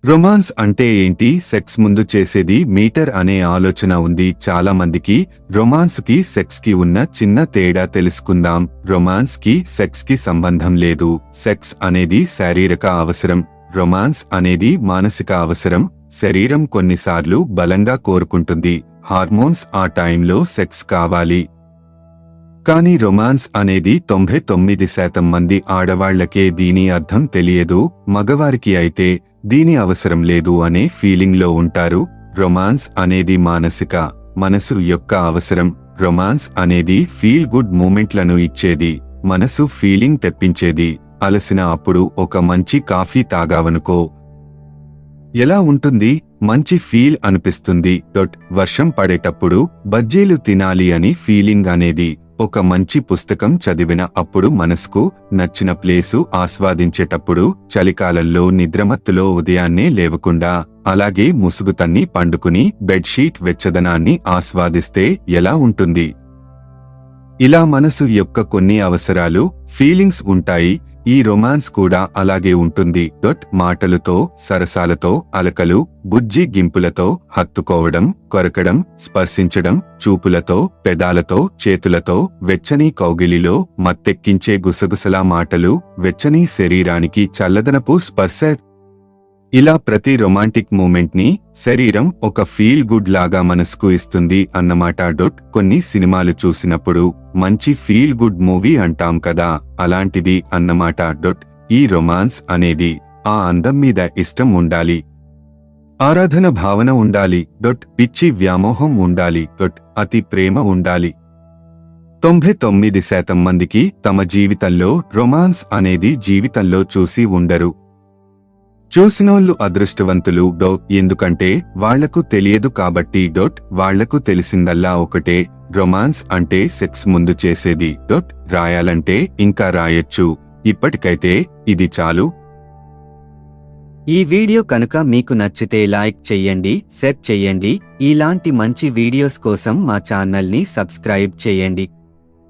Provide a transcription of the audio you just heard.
Romance అంటే ఏంటి? Sex ముందు చేసేది మీటర్ అనే ఆలోచన ఉంది చాలా మందికి. రొమాన్స్ కి సెక్స్ కి ఉన్న చిన్న తేడా తెలుసుకుందాం. రొమాన్స్ కి సెక్స్ కి సంబంధం లేదు. సెక్స్ అనేది శారీరక అవసరం. రొమాన్స్ అనేది మానసిక అవసరం. శరీరం కొన్నిసార్లు బలంగా కోరుకుంటుంది. హార్మోన్స్ ఆ టైంలో సెక్స్ కావాలి. కానీ రొమాన్స్ అనేది 99% మంది ఆడవాళ్లకే దీని అర్థం తెలియదు. మగవారికి అయితే దీని అవసరం లేదు అనే ఫీలింగ్ లో ఉంటారు. రొమాన్స్ అనేది మనసు యొక్క అవసరం. రొమాన్స్ అనేది ఫీల్ గుడ్ మూమెంట్లను ఇచ్చేది. మనసు ఫీలింగ్ తెప్పించేది. అలసిన అప్పుడు ఒక మంచి కాఫీ తాగావనుకో ఎలా ఉంటుంది? మంచి ఫీల్ అనిపిస్తుంది. వర్షం పడేటప్పుడు బజ్జీలు తినాలి అని ఫీలింగ్ అనేది. ఒక మంచి పుస్తకం చదివిన అప్పుడు మనసుకు నచ్చిన ప్లేసు ఆస్వాదించేటప్పుడు, చలికాలంలో నిద్రమత్తులో ఉదయాన్నే లేవకుండా అలాగే ముసుగుతన్ని పండుకుని బెడ్షీట్ వెచ్చదనాన్ని ఆస్వాదిస్తే ఎలా ఉంటుంది? ఇలా మనసు యొక్క కొన్ని అవసరాలు, ఫీలింగ్స్ ఉంటాయి. ఈ రొమాన్స్ కూడా అలాగే ఉంటుంది. మాటలతో, సరసాలతో, అలకలు, బుజ్జి గింపులతో, హత్తుకోవడం, కొరకడం, స్పర్శించడం, చూపులతో, పెదాలతో, చేతులతో, వెచ్చని కౌగిలిలో మత్తెక్కించే గుసగుసలా మాటలు, వెచ్చని శరీరానికి చల్లదనపు స్పర్శ. ఇలా ప్రతి రొమాంటిక్ మూమెంట్ ని శరీరం ఒక ఫీల్ గుడ్ లాగా మనసుకు ఇస్తుంది అన్నమాట. కొన్ని సినిమాలు చూసినప్పుడు మంచి ఫీల్ గుడ్ మూవీ అంటాం కదా, అలాంటిది అన్నమాట. ఈ రొమాన్స్ అనేది ఆ అందం మీద ఇష్టం ఉండాలి, ఆరాధన భావన ఉండాలి, పిచ్చి వ్యామోహం ఉండాలి, అతి ప్రేమ ఉండాలి. 99% మందికి తమ జీవితంలో రొమాన్స్ అనేది జీవితంలో చూసి ఉండరు. చూసినోళ్ళు అదృష్టవంతులు. ఎందుకంటే వాళ్లకు తెలియదు కాబట్టి. వాళ్లకు తెలిసిందల్లా ఒకటే, రొమాన్స్ అంటే సెక్స్ ముందు చేసేది. రాయాలంటే ఇంకా రాయొచ్చు. ఇప్పటికైతే ఇది చాలు. ఈ వీడియో కనుక మీకు నచ్చితే లైక్ చెయ్యండి, షేర్ చెయ్యండి. ఇలాంటి మంచి వీడియోస్ కోసం మా ఛానల్ని సబ్స్క్రైబ్ చేయండి.